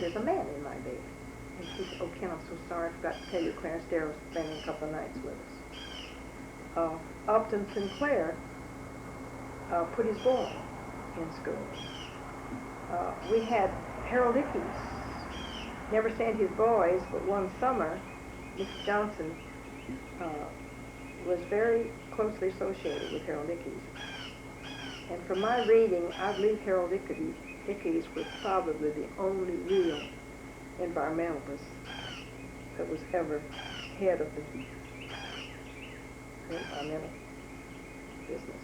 there's a man in my bed. And she said, oh, Ken, I'm so sorry. I forgot to tell you Clarence Darrow's spending a couple of nights with us. Upton Sinclair put his boy in school. We had Harold Ickes never sent his boys, but one summer, Mrs. Johnson was very closely associated with Harold Ickes. And from my reading, I believe Harold Ickes was probably the only real environmentalist that was ever head of the environmental business.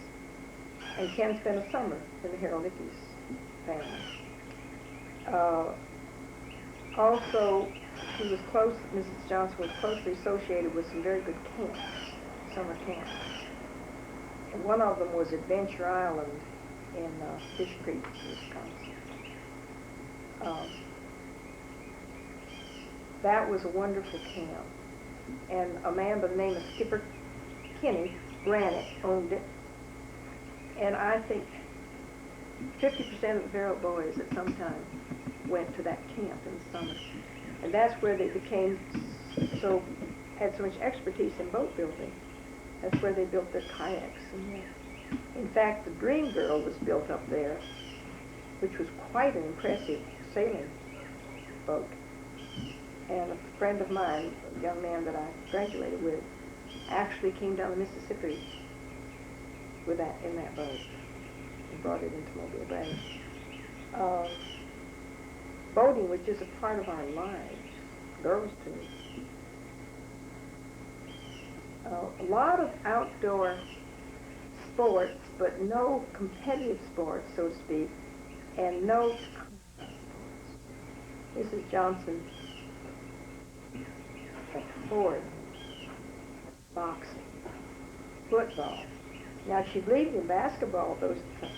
And Ken spent a summer in the Harold Ickes family. Also, she was Mrs. Johnson was closely associated with some very good camps, summer camps. And one of them was Adventure Island in Fish Creek, Wisconsin. That was a wonderful camp. And a man by the name of Skipper Kinney ran it, owned it. And I think 50% of the Farrell boys at some time went to that camp in the summer. And that's where they became had so much expertise in boat building. That's where they built their kayaks. And in fact, the Dream Girl was built up there, which was quite an impressive sailing boat. And a friend of mine, a young man that I graduated with, actually came down the Mississippi with that in that boat and brought it into Mobile Bay. Boating was just a part of our lives, girls too. A lot of outdoor sports, but no competitive sports, so to speak, and no Mrs. Johnson Ford, boxing, football. Now, she believed in basketball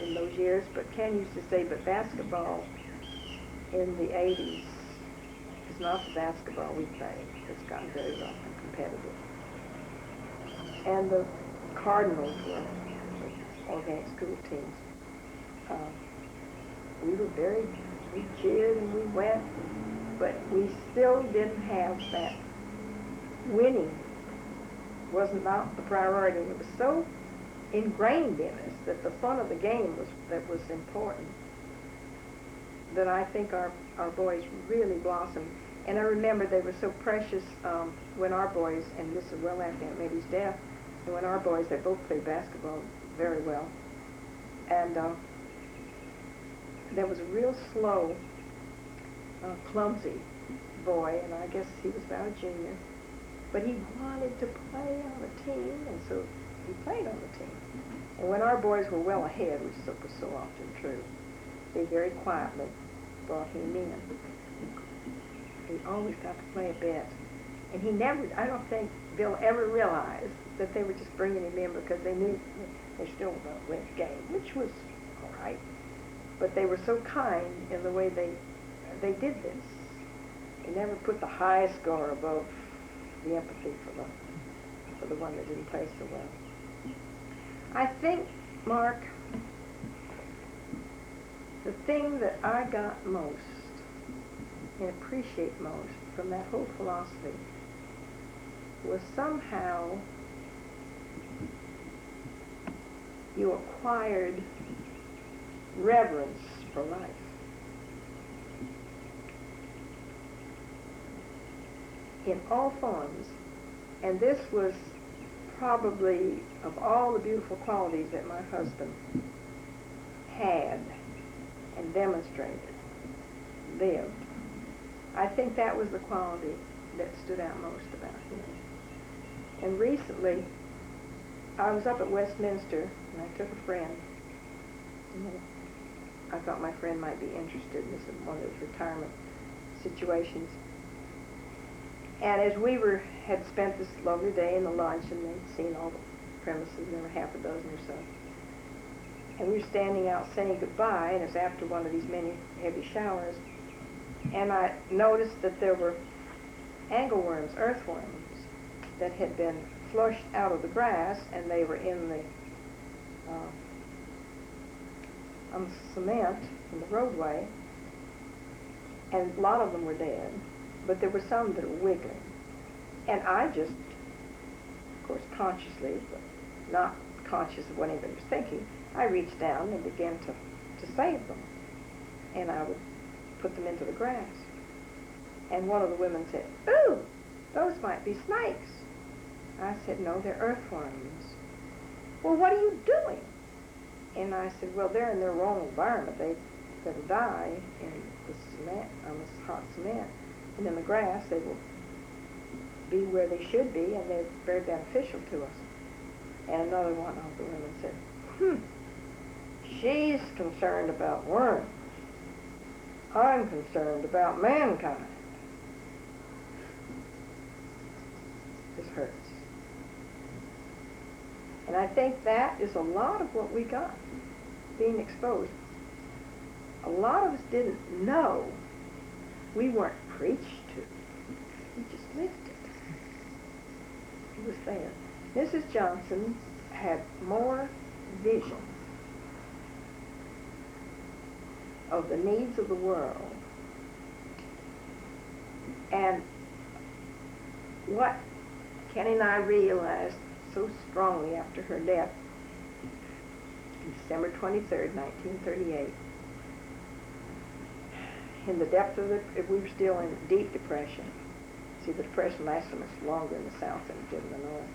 in those years, but Ken used to say, but basketball in the 80s is not the basketball we play. It's gotten very rough and competitive. And the Cardinals were organic school teams. We cheered and we went, but we still didn't have that winning. Was not the priority. It was so ingrained in us that the fun of the game was important, that I think our boys really blossomed. And I remember they were so precious when our boys, and this is well after Aunt Mary's death, and when our boys, they both played basketball very well. And there was a real slow, clumsy boy, and I guess he was about a junior, but he wanted to play on the team, and so he played on the team. And when our boys were well ahead, which was so often true, they very quietly brought him in. He always got to play a bit. And he never, I don't think Bill ever realized that they were just bringing him in because they knew they still were going to win the game, which was all right. But they were so kind in the way they did this. They never put the high score above the empathy for the one that didn't play so well. I think, Mark, the thing that I got most and appreciate most from that whole philosophy was somehow you acquired reverence for life. In all forms. And this was probably, of all the beautiful qualities that my husband had and demonstrated, lived, I think that was the quality that stood out most about him. And recently, I was up at Westminster, and I took a friend. I thought my friend might be interested. This is one of those retirement situations. And as we had spent this lovely day in the lunch, and they'd seen all the premises, there were half a dozen or so. And we were standing out saying goodbye, and it was after one of these many heavy showers. And I noticed that there were angleworms, earthworms, that had been flushed out of the grass, and they were in the on the cement in the roadway. and a lot of them were dead, but there were some that were wiggling. And I just, of course, consciously, but not conscious of what anybody was thinking, I reached down and began to save them. And I would put them into the grass. And one of the women said, "Ooh, those might be snakes." I said, "No, they're earthworms." "Well, what are you doing?" And I said, "Well, they're in their wrong environment. They'll die in the cement, on this hot cement. And in the grass, they will be where they should be, and they're very beneficial to us." And another one of the women said, "She's concerned about worms. I'm concerned about mankind." This hurts. And I think that is a lot of what we got, being exposed. A lot of us didn't know. We weren't preached to. We just lived it. It was there. Mrs. Johnson had more vision of the needs of the world. And what Kenny and I realized so strongly after her death, December 23rd, 1938, in the depth of we were still in deep depression. See, the depression lasted much longer in the South than it did in the North.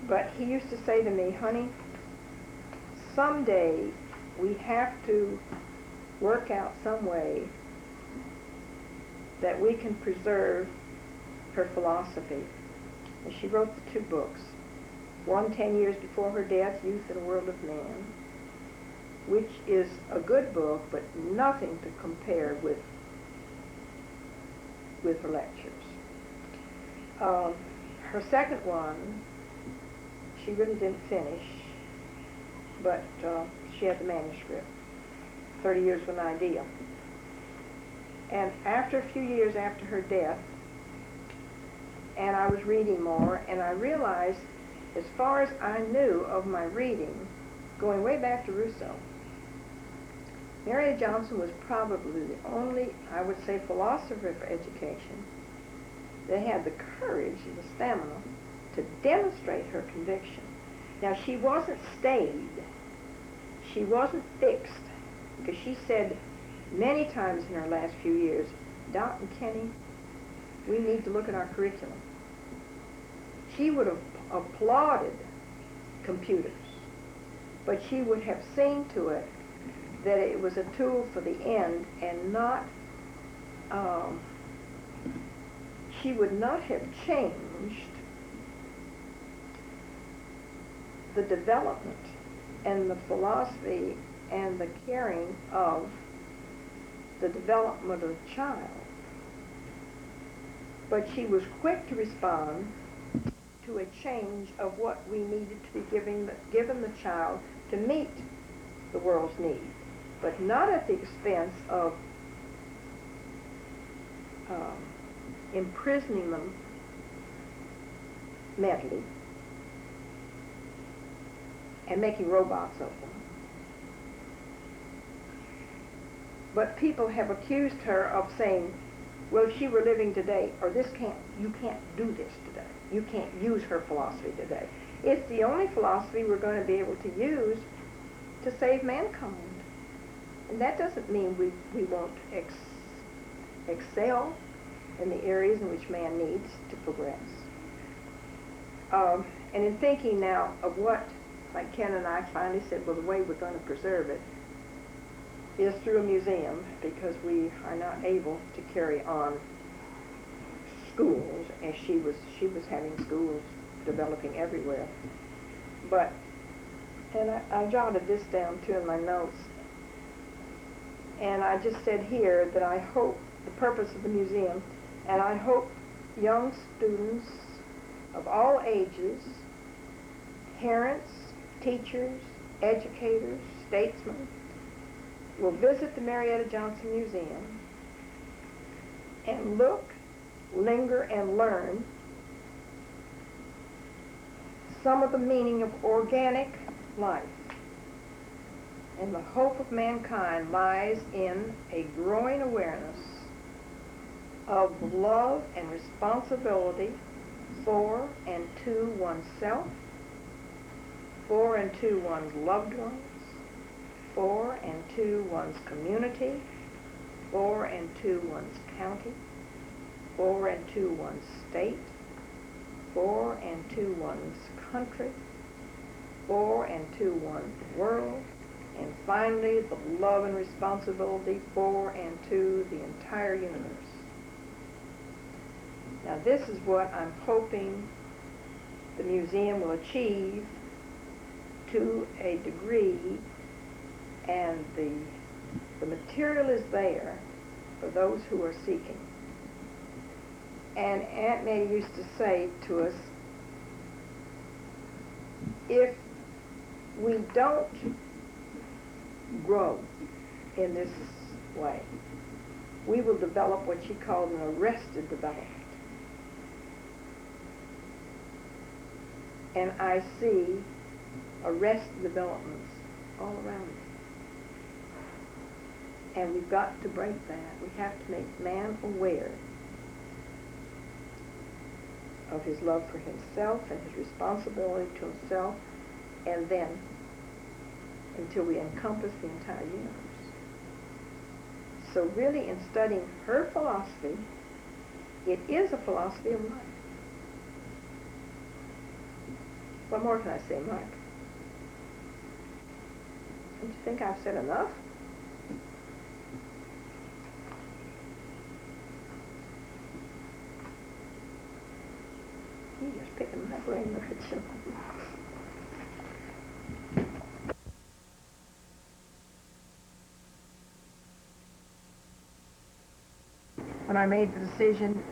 But he used to say to me, "Honey, someday we have to work out some way that we can preserve her philosophy." And she wrote the 2 books. One 10 years before her death, Youth in a World of Man, which is a good book, but nothing to compare with her lectures. Her second one, she really didn't finish, but she had the manuscript, 30 Years with an Idea. And after a few years after her death, and I was reading more, and I realized, as far as I knew of my reading, going way back to Rousseau, Marietta Johnson was probably the only, I would say, philosopher for education that had the courage and the stamina to demonstrate her conviction. Now, she wasn't staid. She wasn't fixed, because she said many times in her last few years, "Dot and Kenny, we need to look at our curriculum." She would have applauded computers, but she would have seen to it that it was a tool for the end and not, she would not have changed the development and the philosophy and the caring of the development of the child. But she was quick to respond to a change of what we needed to be given the child to meet the world's need, but not at the expense of imprisoning them mentally and making robots of them. But people have accused her of saying, "Well, if she were living today, or you can't do this today. You can't use her philosophy today." It's the only philosophy we're going to be able to use to save mankind. And that doesn't mean we won't excel in the areas in which man needs to progress. And in thinking now of what, like Ken and I finally said, well, the way we're going to preserve it is through a museum, because we are not able to carry on schools, as she was having schools developing everywhere. But, and I jotted this down too in my notes, and I just said here that I hope the purpose of the museum, and I hope young students of all ages, parents, teachers, educators, statesmen, will visit the Marietta Johnson Museum and look, linger, and learn some of the meaning of organic life. And the hope of mankind lies in a growing awareness of love and responsibility for and to oneself, for and to one's loved ones, for and to one's community, for and to one's county, for and to one's state, for and to one's country, for and to one's world, and finally the love and responsibility for and to the entire universe. Now this is what I'm hoping the museum will achieve to a degree, and the material is there for those who are seeking. And Aunt May used to say to us, if we don't grow in this way, we will develop what she called an arrested development. And I see arrested developments all around me. And we've got to break that. We have to make man aware of his love for himself and his responsibility to himself, and then until we encompass the entire universe. So really, in studying her philosophy, it is a philosophy of life. What more can I say, Mark? Don't you think I've said enough? You're just picking my brain, look at you. When I made the decision